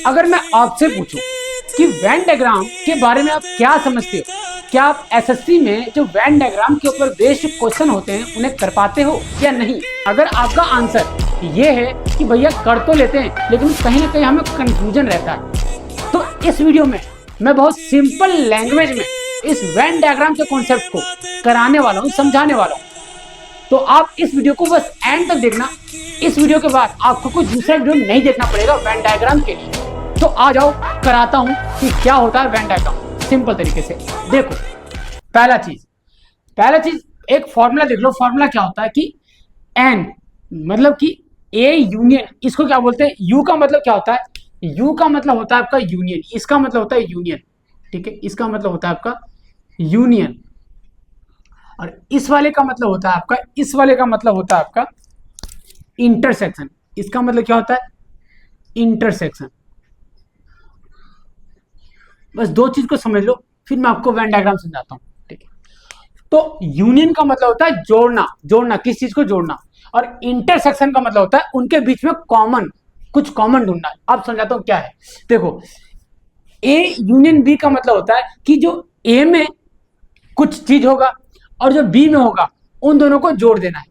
अगर मैं आपसे पूछूं कि वेन डायग्राम के बारे में आप क्या समझते हो, क्या आप एसएससी में जो वेन डायग्राम के ऊपर बेस्ड क्वेश्चन होते हैं उन्हें कर पाते हो या नहीं? अगर आपका आंसर ये है कि भैया कर तो लेते हैं लेकिन कहीं ना कहीं हमें कंफ्यूजन रहता है, तो इस वीडियो में मैं बहुत सिंपल लैंग्वेज में इस वेन डायग्राम के कॉन्सेप्ट को कराने वाला हूँ, समझाने वाला हूँ। तो आप इस वीडियो को बस एंड तक देखना। इस वीडियो के बाद आपको कोई दूसरा वीडियो नहीं देखना पड़ेगा वेन डायग्राम के लिए। तो आ जाओ कराता हूं कि क्या होता है वेन डायग्राम सिंपल तरीके से। देखो, पहला चीज एक फॉर्मूला देख लो। फॉर्मूला क्या होता है कि एन मतलब कि ए यूनियन, इसको क्या बोलते हैं? यू का मतलब क्या होता है? यू का मतलब होता है आपका यूनियन, इसका मतलब होता है यूनियन, ठीक है, इसका मतलब होता है आपका यूनियन। और इस वाले का मतलब होता है आपका, इस वाले का मतलब होता है आपका इंटरसेक्शन। इसका मतलब क्या होता है? इंटरसेक्शन। बस दो चीज को समझ लो, फिर मैं आपको वेन डायग्राम समझाता हूं, ठीक है। तो यूनियन का मतलब होता है जोड़ना, किस चीज को जोड़ना। और इंटरसेक्शन का मतलब होता है उनके बीच में कुछ कॉमन ढूंढना। अब समझाता हूं क्या है। देखो, ए यूनियन बी का मतलब होता है कि जो ए में कुछ चीज होगा और जो बी में होगा उन दोनों को जोड़ देना है,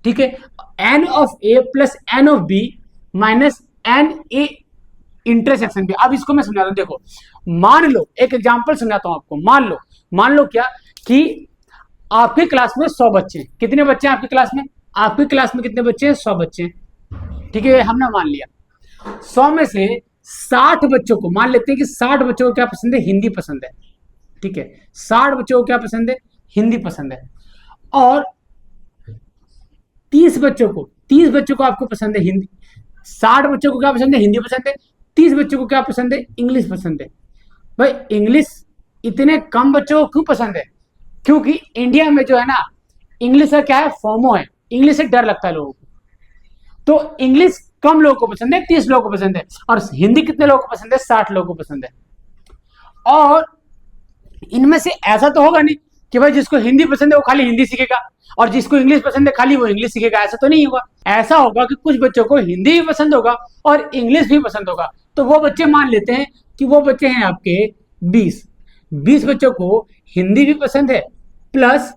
ठीक है। N of A plus n of B minus n A intersection B. अब इसको मैं समझाता हूं। देखो, मान लो एक एग्जांपल समझाता हूं आपको। मान लो क्या कि आपकी क्लास में 100 बच्चे हैं। कितने बच्चे हैं आपकी क्लास में? आपकी क्लास में कितने बच्चे हैं? 100 बच्चे हैं, ठीक है, हमने मान लिया। 100 में से 60 बच्चों को, मान लेते हैं कि 60 बच्चों को क्या पसंद है? हिंदी पसंद है, ठीक है। 60 बच्चों को क्या पसंद है? हिंदी पसंद है। और 30 बच्चों को आपको पसंद है हिंदी। 60 बच्चों को क्या पसंद है? हिंदी पसंद है। 30 बच्चों को क्या पसंद है? इंग्लिश पसंद है। भाई इंग्लिश इतने कम बच्चों को क्यों पसंद है? क्योंकि इंडिया में जो है ना, इंग्लिश का क्या है? फोमो है, इंग्लिश से डर लगता है लोगों को। तो इंग्लिश कम लोगों को पसंद है, 30 लोगों को पसंद है। और हिंदी कितने लोगों को पसंद है? 60 लोगों को पसंद है। और इनमें से ऐसा तो होगा नहीं कि भाई जिसको हिंदी पसंद है वो खाली हिंदी सीखेगा और जिसको इंग्लिश पसंद है खाली वो इंग्लिश सीखेगा। ऐसा तो नहीं होगा। ऐसा होगा कि कुछ बच्चों को हिंदी भी पसंद होगा और इंग्लिश भी पसंद होगा। तो वो बच्चे, मान लेते हैं कि वो बच्चे हैं आपके 20 बच्चों को हिंदी भी पसंद है प्लस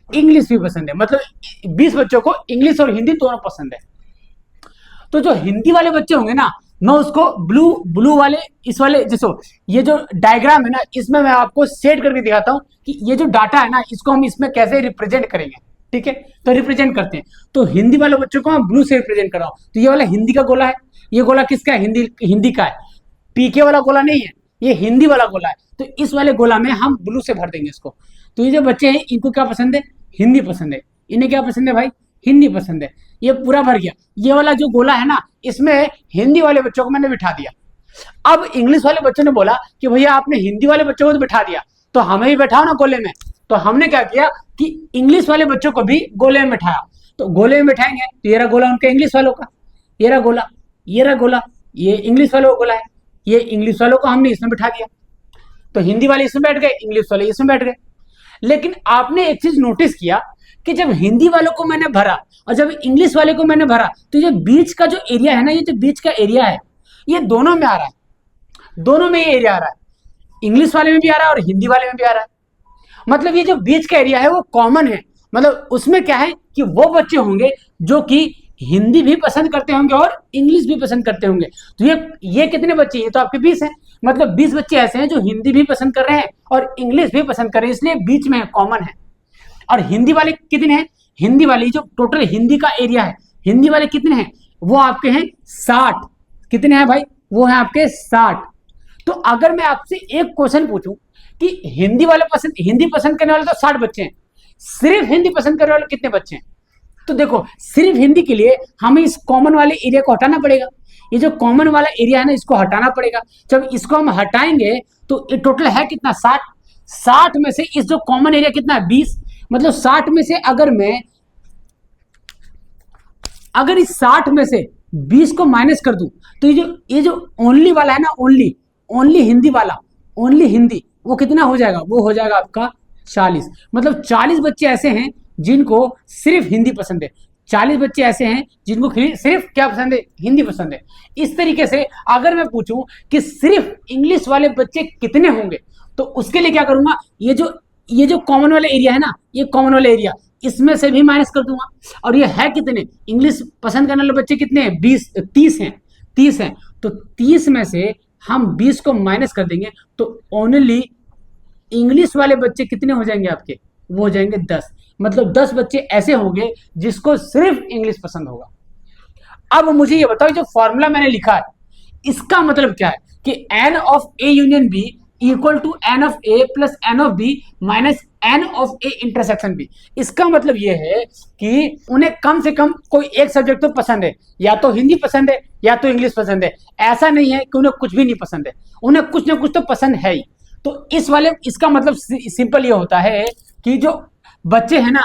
इंग्लिश भी पसंद है। मतलब 20 बच्चों को इंग्लिश और हिंदी दोनों पसंद है। तो जो हिंदी वाले बच्चे होंगे ना, मैं उसको ब्लू वाले, इस वाले, जैसे ये जो डायग्राम है ना, इसमें मैं आपको सेट करके दिखाता हूं कि ये जो डाटा है ना, इसको हम इसमें कैसे रिप्रेजेंट करेंगे, ठीक है। तो रिप्रेजेंट करते हैं। तो हिंदी वाले बच्चों को मैं ब्लू से रिप्रेजेंट कर रहा हूं। तो ये वाला हिंदी का गोला है। ये गोला किसका है? हिंदी का है। पीके वाला गोला नहीं है, ये हिंदी वाला गोला है। तो इस वाले गोला में हम ब्लू से भर देंगे इसको। तो ये जो बच्चे हैं इनको क्या पसंद है? हिंदी पसंद है। इन्हें क्या पसंद है भाई? हिंदी पसंद है। ये पूरा भर गया। ये वाला जो गोला है ना, इसमें हिंदी वाले बच्चों को मैंने बिठा दिया। अब इंग्लिश वाले बच्चों ने बोला कि भैया आपने हिंदी वाले बच्चों को तो बिठा दिया, तो हमें भी बैठाओ ना गोले में। तो हमने क्या किया कि इंग्लिश वाले बच्चों को भी गोले में बिठाया। तो गोले में बिठाएंगे तो ये रहा गोला उनका इंग्लिश वालों का, ये रहा गोला, ये रहा गोला, ये इंग्लिश वालों का गोला है। ये इंग्लिश वालों को हमने इसमें बिठा दिया। तो हिंदी वाले इसमें बैठ गए, इंग्लिश वाले इसमें बैठ गए। लेकिन आपने एक चीज नोटिस किया कि जब हिंदी वालों को मैंने भरा और जब इंग्लिश वाले को मैंने भरा, तो ये बीच का जो एरिया है ना, ये जो बीच का एरिया है, ये दोनों में आ रहा है। दोनों में ये एरिया आ रहा है, इंग्लिश वाले में भी आ रहा है और हिंदी वाले में भी आ रहा है। मतलब ये जो बीच का एरिया है वो कॉमन है। मतलब उसमें क्या है कि वो बच्चे होंगे जो कि हिंदी भी पसंद करते होंगे और इंग्लिश भी पसंद करते होंगे। तो ये कितने बच्चे? ये तो आपके 20 हैं। मतलब 20 बच्चे ऐसे हैं जो हिंदी भी पसंद कर रहे हैं और इंग्लिश भी पसंद कर रहे हैं, इसलिए बीच में कॉमन है। और हिंदी वाले कितने हैं? हिंदी वाले जो टोटल हिंदी का एरिया है, हिंदी वाले कितने हैं? वो आपके हैं 60। कितने हैं भाई? वो हैं आपके 60। तो अगर मैं आपसे एक क्वेश्चन पूछूं कि हिंदी पसंद करने वाले तो 60 बच्चे हैं, सिर्फ हिंदी पसंद करने वाले कितने बच्चे हैं? तो देखो, सिर्फ हिंदी के लिए हमें इस कॉमन वाले एरिया को हटाना पड़ेगा। ये जो कॉमन वाला एरिया है ना, इसको हटाना पड़ेगा। जब इसको हम हटाएंगे तो ये टोटल है कितना? 60। 60 में से इस जो कॉमन एरिया कितना है? 20। मतलब 60 में से अगर इस 60 में से 20 को माइनस कर दूं, तो ये जो ओनली वाला है ना, ओनली हिंदी वाला, ओनली हिंदी, वो कितना हो जाएगा? वो हो जाएगा आपका 40। मतलब 40 बच्चे ऐसे हैं जिनको सिर्फ हिंदी पसंद है। 40 बच्चे ऐसे हैं जिनको सिर्फ क्या पसंद है, हिंदी पसंद है। इस तरीके से अगर मैं पूछूं कि सिर्फ इंग्लिश वाले बच्चे कितने होंगे, तो उसके लिए क्या करूंगा, ये जो कॉमन वाला एरिया है ना, ये कॉमन वाला एरिया, इसमें से भी माइनस कर दूंगा। और ये है कितने, इंग्लिश पसंद करने वाले बच्चे कितने हैं, 30 हैं। तो 30 में से हम 20 को माइनस कर देंगे, तो ओनली इंग्लिश वाले बच्चे कितने हो जाएंगे आपके, वो हो जाएंगे 10। मतलब 10 बच्चे ऐसे होंगे जिसको सिर्फ इंग्लिश पसंद होगा। अब मुझे ये बताओ, जो फॉर्मूला मैंने लिखा है इसका मतलब क्या है कि n of A union B equal to n of A plus n of B minus n of A intersection B. इसका मतलब ये है कि उन्हें कम से कम कोई एक सब्जेक्ट तो पसंद है, या तो हिंदी पसंद है या तो इंग्लिश पसंद है। ऐसा नहीं है कि उन्हें कुछ भी नहीं पसंद है, उन्हें कुछ ना कुछ तो पसंद है ही। तो इसका मतलब सिंपल ये होता है कि जो बच्चे हैं ना,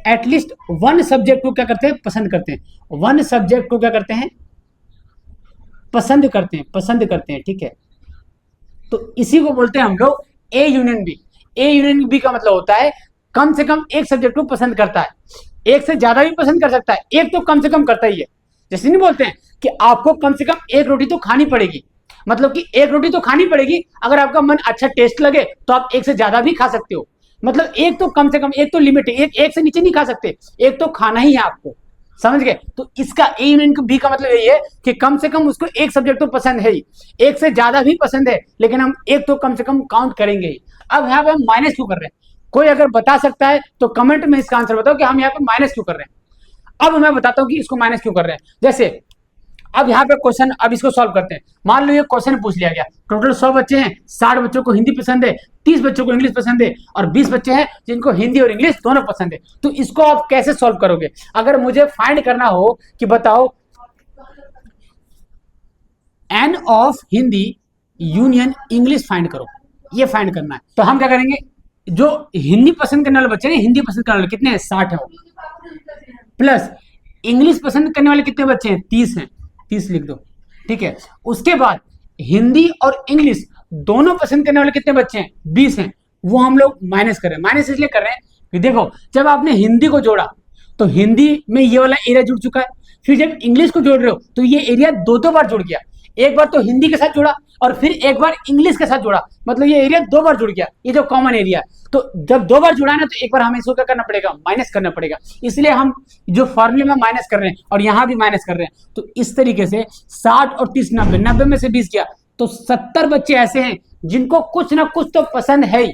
एटलीस्ट वन सब्जेक्ट को क्या करते हैं, पसंद करते हैं। वन सब्जेक्ट को क्या करते हैं, पसंद करते हैं, ठीक है। तो इसी को बोलते हैं हम लोग A union B. A union B का मतलब होता है कम से कम एक सब्जेक्ट को पसंद करता है, एक से ज्यादा भी पसंद कर सकता है, एक तो कम से कम करता ही है। जैसे नहीं बोलते हैं कि आपको कम से कम एक रोटी तो खानी पड़ेगी, मतलब कि एक रोटी तो खानी पड़ेगी, अगर आपका मन अच्छा टेस्ट लगे तो आप एक से ज्यादा भी खा सकते हो। मतलब एक तो कम से कम, एक तो लिमिट है, एक से नीचे नहीं खा सकते, एक तो खाना ही है आपको, समझ गए। तो इसका ए यूनियन बी का मतलब यही है कि कम से कम उसको एक सब्जेक्ट तो पसंद है ही, एक से ज्यादा भी पसंद है, लेकिन हम एक तो कम से कम काउंट करेंगे ही। अब यहाँ पे हम माइनस क्यों कर रहे हैं, कोई अगर बता सकता है तो कमेंट में इसका आंसर बताओ कि हम यहाँ पे माइनस क्यों कर रहे हैं। अब मैं बताता हूँ कि इसको माइनस क्यों कर रहे हैं। जैसे अब यहाँ पे क्वेश्चन, अब इसको सॉल्व करते हैं। मान लो ये क्वेश्चन पूछ लिया गया, टोटल 100 बच्चे हैं, 60 बच्चों को हिंदी पसंद है, 30 बच्चों को इंग्लिश पसंद है, और 20 बच्चे हैं जिनको हिंदी और इंग्लिश दोनों पसंद है। तो इसको आप कैसे सॉल्व करोगे। अगर मुझे फाइंड करना हो कि बताओ n of Hindi union English find करो, ये फाइंड करना है। तो हम क्या करेंगे, जो हिंदी पसंद करने वाले बच्चे हैं, हिंदी पसंद करने वाले कितने हैं, 60 है, प्लस इंग्लिश पसंद करने वाले कितने बच्चे हैं, 30 हैं, 30 लिख दो, ठीक है। उसके बाद हिंदी और इंग्लिश दोनों पसंद करने वाले कितने बच्चे हैं, 20 हैं, वो हम लोग माइनस कर रहे हैं। माइनस इसलिए कर रहे हैं कि देखो, जब आपने हिंदी को जोड़ा तो हिंदी में ये वाला एरिया जुड़ चुका है, फिर जब इंग्लिश को जोड़ रहे हो तो ये एरिया दो बार जुड़ गया। एक बार तो हिंदी के साथ जुड़ा और फिर एक बार इंग्लिश के साथ जुड़ा, मतलब ये एरिया 2 बार जुड़ गया, ये जो कॉमन एरिया है। तो जब 2 बार जुड़ा है ना, तो एक बार हमें इसको क्या करना पड़ेगा, माइनस करना पड़ेगा। इसलिए हम जो फॉर्मूले में माइनस कर रहे हैं और यहाँ भी माइनस कर रहे हैं। तो इस तरीके से 60 और 30 90 में से 20 गया, तो 70 बच्चे ऐसे हैं जिनको कुछ ना कुछ तो पसंद है ही।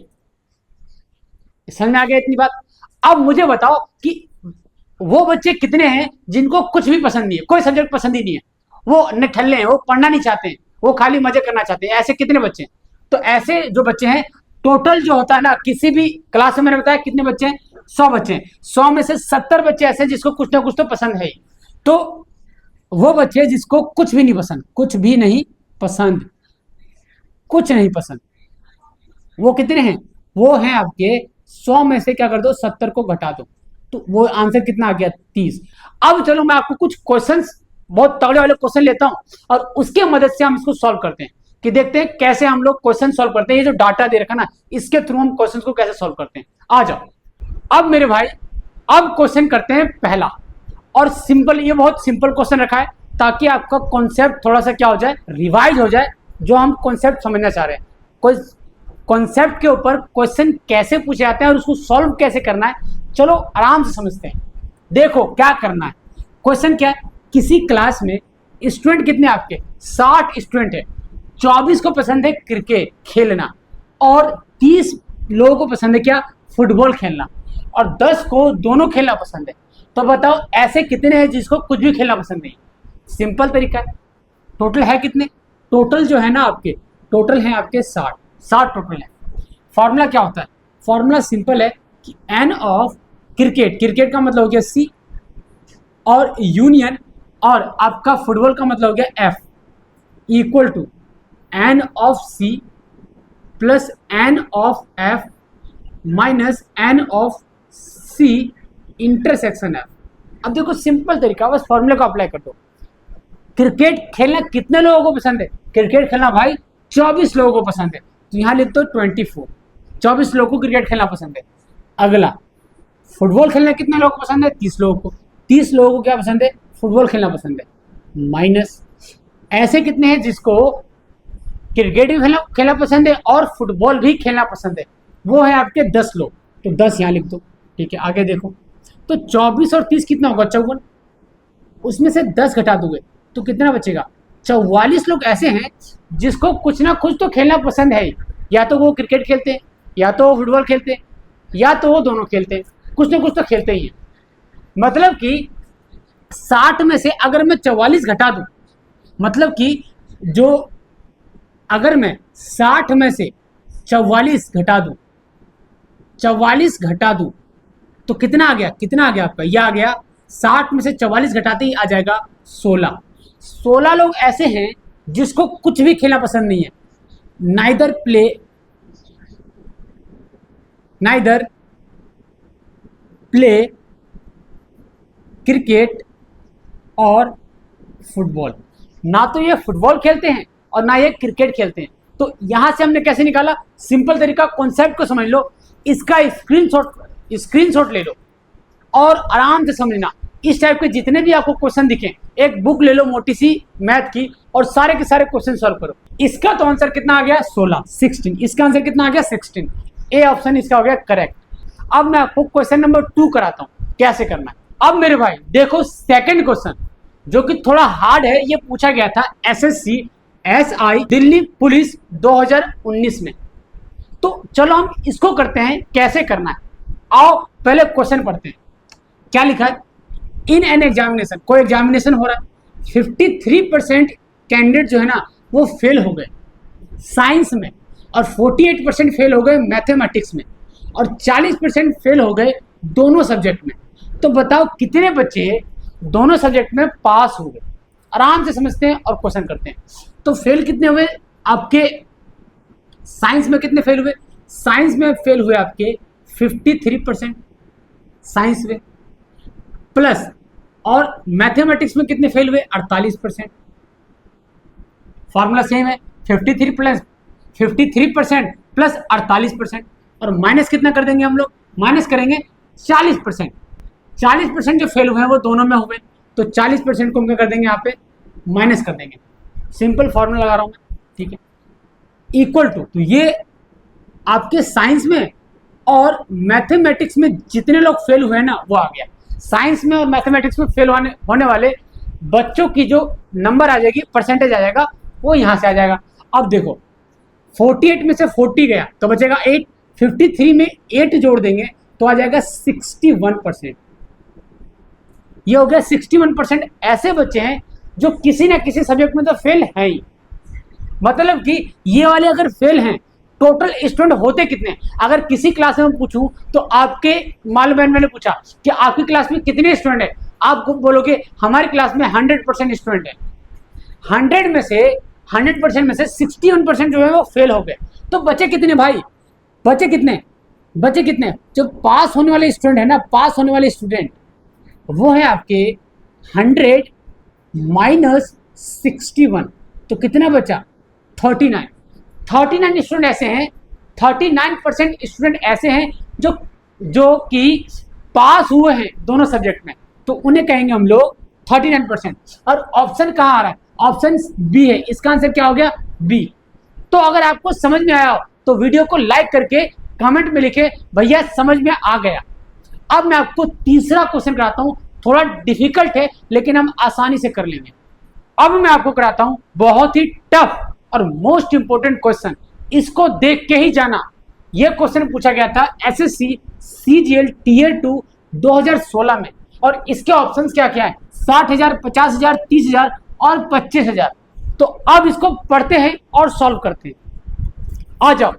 समझ में आ गया इतनी बात। अब मुझे बताओ कि वो बच्चे कितने हैं जिनको कुछ भी पसंद नहीं है, कोई सब्जेक्ट पसंद ही नहीं है, वो निठल्ले हैं, वो पढ़ना नहीं चाहते हैं, वो खाली मजे करना चाहते हैं। ऐसे कितने बच्चे हैं, तो ऐसे जो बच्चे हैं, टोटल जो होता है ना किसी भी क्लास में, मैंने बताया कितने बच्चे हैं, 100 बच्चे हैं, 100 में से 70 बच्चे ऐसे हैं जिसको कुछ ना कुछ तो पसंद है ही। तो वो बच्चे जिसको कुछ भी नहीं पसंद, कुछ नहीं पसंद, वो कितने हैं, वो हैं आपके 100 में से क्या कर दो, 70 को घटा दो, तो वो आंसर कितना आ गया, 30। अब चलो मैं आपको कुछ क्वेश्चंस, बहुत तगड़े वाले क्वेश्चन लेता हूं और उसके मदद से हम इसको सॉल्व करते हैं, कि देखते हैं कैसे हम लोग क्वेश्चन सॉल्व करते हैं। ये जो डाटा दे रखा ना, इसके थ्रू हम क्वेश्चन को कैसे सॉल्व करते हैं। आ जाओ अब मेरे भाई, अब क्वेश्चन करते हैं पहला, और सिंपल, ये बहुत सिंपल क्वेश्चन रखा है ताकि आपका कॉन्सेप्ट थोड़ा सा क्या हो जाए, रिवाइज हो जाए, जो हम कॉन्सेप्ट समझना चाह रहे हैं। कोई कॉन्सेप्ट के ऊपर क्वेश्चन कैसे पूछे जाते हैं और उसको सॉल्व कैसे करना है, चलो आराम से समझते हैं। देखो क्या करना है, क्वेश्चन क्या है, किसी क्लास में स्टूडेंट कितने आपके, 60 स्टूडेंट है, 24 को पसंद है क्रिकेट खेलना, और 30 लोगों को पसंद है क्या, फुटबॉल खेलना, और 10 को दोनों खेलना पसंद है। तो बताओ ऐसे कितने हैं जिसको कुछ भी खेलना पसंद नहीं। सिंपल तरीका है, टोटल है कितने, टोटल जो है ना आपके, टोटल है आपके 60 टोटल है। फॉर्मूला क्या होता है, फॉर्मूला सिंपल है कि एन ऑफ क्रिकेट का मतलब हो गया सी, और यूनियन, और आपका फुटबॉल का मतलब हो गया F, equal to n of C plus n of F minus n of C intersection F. अब देखो सिंपल तरीका, बस फॉर्मूले को अप्लाई कर दो। क्रिकेट खेलना कितने लोगों को पसंद है, क्रिकेट खेलना भाई 24 लोगों को पसंद है, तो यहां लिख दो 24, 24 लोगों को क्रिकेट खेलना पसंद है। अगला फुटबॉल खेलना कितने लोगों को पसंद है? 30 लोगों को। 30 लोगों को क्या पसंद है? फुटबॉल खेलना पसंद है। माइनस ऐसे कितने हैं जिसको क्रिकेट भी खेलना पसंद है और फुटबॉल भी खेलना पसंद है? वो है आपके 10 लोग। तो 10 यहाँ लिख दो। ठीक है, आगे देखो। तो 24 और 30 कितना होगा? 54। उसमें से 10 घटा दोगे तो कितना बचेगा? 44 लोग ऐसे हैं जिसको कुछ ना कुछ तो खेलना पसंद है। या तो वो क्रिकेट खेलते हैं, या तो वो फुटबॉल खेलते हैं, या तो वो दोनों खेलते हैं। कुछ ना कुछ तो खेलते ही हैं। मतलब कि 60 में से अगर मैं 44 घटा दूं, मतलब कि जो अगर मैं 60 में से 44 घटा दूं, 44 घटा दूं तो कितना आ गया? कितना आ गया आपका? यह आ गया 60 में से 44 घटाते ही आ जाएगा 16। 16 लोग ऐसे हैं जिसको कुछ भी खेलना पसंद नहीं है। नाइदर प्ले क्रिकेट और फुटबॉल। ना तो ये फुटबॉल खेलते हैं और ना ये क्रिकेट खेलते हैं। तो यहां से हमने कैसे निकाला? सिंपल तरीका, कॉन्सेप्ट को समझ लो, इसका स्क्रीनशॉट ले लो और आराम से समझना। इस टाइप के जितने भी आपको क्वेश्चन दिखें, एक बुक ले लो मोटी सी मैथ की और सारे के सारे क्वेश्चन सॉल्व करो। इसका तो आंसर कितना आ गया? 16। इसका आंसर कितना आ गया? 16। ए ऑप्शन इसका हो गया करेक्ट। अब मैं आपको क्वेश्चन नंबर 2 कराता हूं कैसे करना है। अब मेरे भाई देखो, सेकंड क्वेश्चन जो कि थोड़ा हार्ड है, ये पूछा गया था SSC SI दिल्ली पुलिस 2019 में। तो चलो हम इसको करते हैं कैसे करना है। आओ पहले क्वेश्चन पढ़ते हैं। क्या लिखा है? इन एन एग्जामिनेशन, कोई एग्जामिनेशन हो रहा है, 53% कैंडिडेट जो है ना वो फेल हो गए साइंस में, और 48% फेल हो गए मैथमेटिक्स में, और 40% फेल हो गए दोनों सब्जेक्ट में। तो बताओ कितने बच्चे दोनों सब्जेक्ट में पास हो गए? आराम से समझते हैं और क्वेश्चन करते हैं। तो फेल कितने हुए आपके? साइंस में कितने फेल हुए? साइंस में फेल हुए आपके 53% साइंस में, प्लस और मैथमेटिक्स में कितने फेल हुए? 48%। फॉर्मूला सेम है, 53% प्लस 48%, और माइनस कितना कर देंगे हम लोग? माइनस करेंगे 40%। 40% जो फेल हुए हैं वो दोनों में हुए, तो 40% को हम क्या कर देंगे? यहाँ पे माइनस कर देंगे। सिंपल फॉर्मूला लगा रहा हूं मैं, ठीक है। इक्वल टू, तो ये आपके साइंस में और मैथमेटिक्स में जितने लोग फेल हुए हैं ना वो आ गया। साइंस में और मैथमेटिक्स में फेल होने वाले बच्चों की जो नंबर आ जाएगी, परसेंटेज आ जाएगा, वो यहां से आ जाएगा। अब देखो 48 में से 40 गया तो बचेगा 8, 53 में 8 जोड़ देंगे तो आ जाएगा 61%। ये हो गया 61%। ऐसे बच्चे हैं जो किसी ना किसी सब्जेक्ट में तो फेल है ही। मतलब कि ये वाले अगर फेल हैं, टोटल स्टूडेंट होते कितने? अगर किसी क्लास में पूछूं तो आपके मालूम है, मैंने पूछा कि आपकी क्लास में कितने स्टूडेंट है, आप बोलोगे हमारी क्लास में 100% स्टूडेंट है। 100% में से 61% जो है वो फेल हो गए। तो बचे कितने भाई? बचे कितने? जो पास होने वाले स्टूडेंट है ना, पास होने वाले स्टूडेंट वो है आपके 100 माइनस 61, तो कितना बचा? 39। 39 स्टूडेंट ऐसे हैं, 39% स्टूडेंट ऐसे हैं जो कि पास हुए हैं दोनों सब्जेक्ट में, तो उन्हें कहेंगे हम लोग 39%। और ऑप्शन कहाँ आ रहा है? ऑप्शन बी है। इसका आंसर क्या हो गया? बी। तो अगर आपको समझ में आया हो तो वीडियो को लाइक करके कमेंट में लिखे भैया समझ में आ गया। अब मैं आपको तीसरा क्वेश्चन कराता हूं, थोड़ा डिफिकल्ट है लेकिन हम आसानी से कर लेंगे। अब मैं आपको कराता हूं बहुत ही टफ और मोस्ट इंपोर्टेंट क्वेश्चन, इसको देख के ही जाना। यह क्वेश्चन पूछा गया था SSC CGL Tier 2 2016 में, और इसके ऑप्शंस क्या क्या है? 60,000, 50,000, 30,000 और 25,000। तो अब इसको पढ़ते हैं और सॉल्व करते हैं। आ जाओ,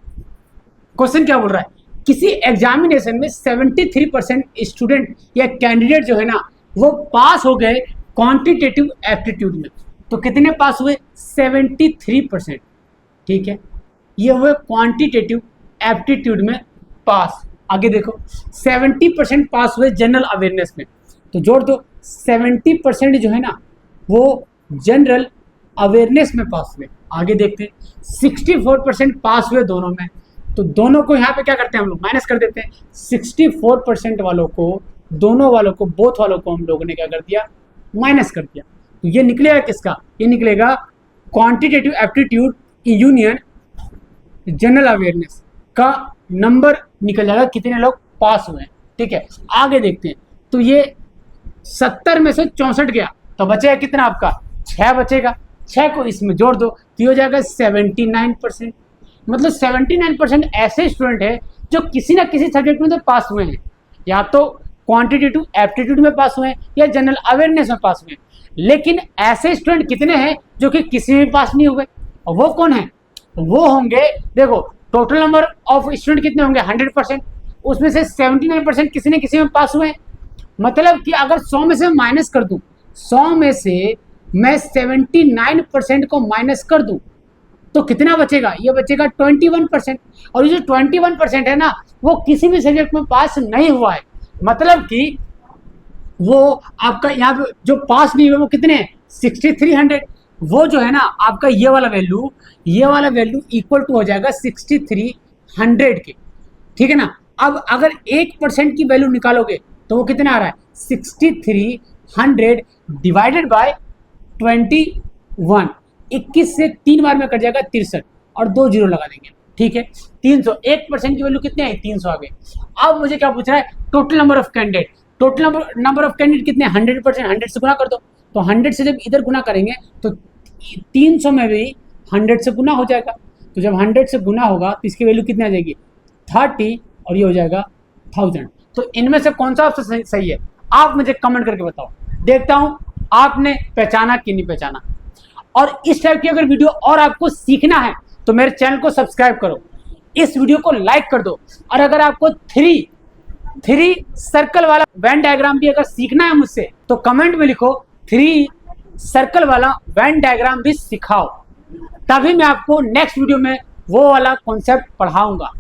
क्वेश्चन क्या बोल रहा है? किसी एग्जामिनेशन में 73% स्टूडेंट या कैंडिडेट जो है ना वो पास हो गए क्वांटिटेटिव एप्टीट्यूड में। तो कितने पास हुए? 73%। ठीक है, ये हुए क्वांटिटेटिव एप्टीट्यूड में पास। आगे देखो 70% पास हुए जनरल अवेयरनेस में, तो जोड़ दो 70% जो है ना वो जनरल अवेयरनेस में पास हुए। आगे देखते हैं 64% पास हुए दोनों में, तो दोनों को यहाँ पे क्या करते हैं हम लोग, माइनस कर देते हैं। 64% वालों को, दोनों वालों को, बोथ वालों को हम लोगों ने क्या कर दिया, माइनस कर दिया। तो ये निकलेगा किसका, ये निकलेगा quantitative aptitude union general awareness का नंबर निकल जाएगा, कितने लोग पास हुए हैं। ठीक है, आगे देखते हैं। तो ये 70 में से 64 गया, तो बचेगा कितना आपका, 6 बचेगा। 6 को इसमें जोड़ दो तो ये हो जाएगा 79%। मतलब 79% ऐसे स्टूडेंट है जो किसी ना किसी सब्जेक्ट में तो पास हुए हैं, या तो क्वांटिटेटिव एप्टीट्यूड में पास हुए हैं या जनरल अवेयरनेस में पास हुए हैं। लेकिन ऐसे स्टूडेंट कितने हैं जो कि किसी में पास नहीं हुए, और वो कौन है, वो होंगे, देखो टोटल नंबर ऑफ स्टूडेंट कितने होंगे 100%, उसमें से 79% किसी न किसी में पास हुए हैं। मतलब कि अगर 100 में से माइनस कर दूं, 100 में से मैं 79% को माइनस कर दूं तो कितना बचेगा, ये बचेगा 21%। और ये जो 21% है ना, वो किसी भी सब्जेक्ट में पास नहीं हुआ है। मतलब कि वो आपका यहाँ पे जो पास नहीं हुए वो कितने हैं, 6300। वो जो है ना आपका ये वाला वैल्यू इक्वल टू हो जाएगा 6300 के। ठीक है ना। अब अगर 1% की वैल्यू निकालोगे तो वो कितना आ रहा है, 6300 डिवाइडेड बाय 21। 21 से 3 बार में कट जाएगा 63 और 2 जीरो लगा देंगे। ठीक है, 300। 1% की वैल्यू कितने है, 300 आ गए। अब मुझे क्या पूछ रहा है, total number of candidate. Total number of candidate कितने, 100%, 100 से गुना कर दो। तो 100 से जब इधर गुना करेंगे तो 300 में भी 100 से गुना हो जाएगा। तो जब 100 से गुना होगा तो इसकी वैल्यू कितनी आ जाएगी, 30, और ये हो जाएगा 1000। तो इनमें से कौन सा ऑप्शन सही है, आप मुझे कमेंट करके बताओ, देखता हूं आपने पहचाना कि नहीं पहचाना। और इस टाइप की अगर वीडियो और आपको सीखना है तो मेरे चैनल को सब्सक्राइब करो, इस वीडियो को लाइक कर दो। और अगर आपको थ्री सर्कल वाला वेन डायग्राम भी अगर सीखना है मुझसे तो कमेंट में लिखो 3 सर्कल वाला वेन डायग्राम भी सिखाओ, तभी मैं आपको नेक्स्ट वीडियो में वो वाला कॉन्सेप्ट पढ़ाऊंगा।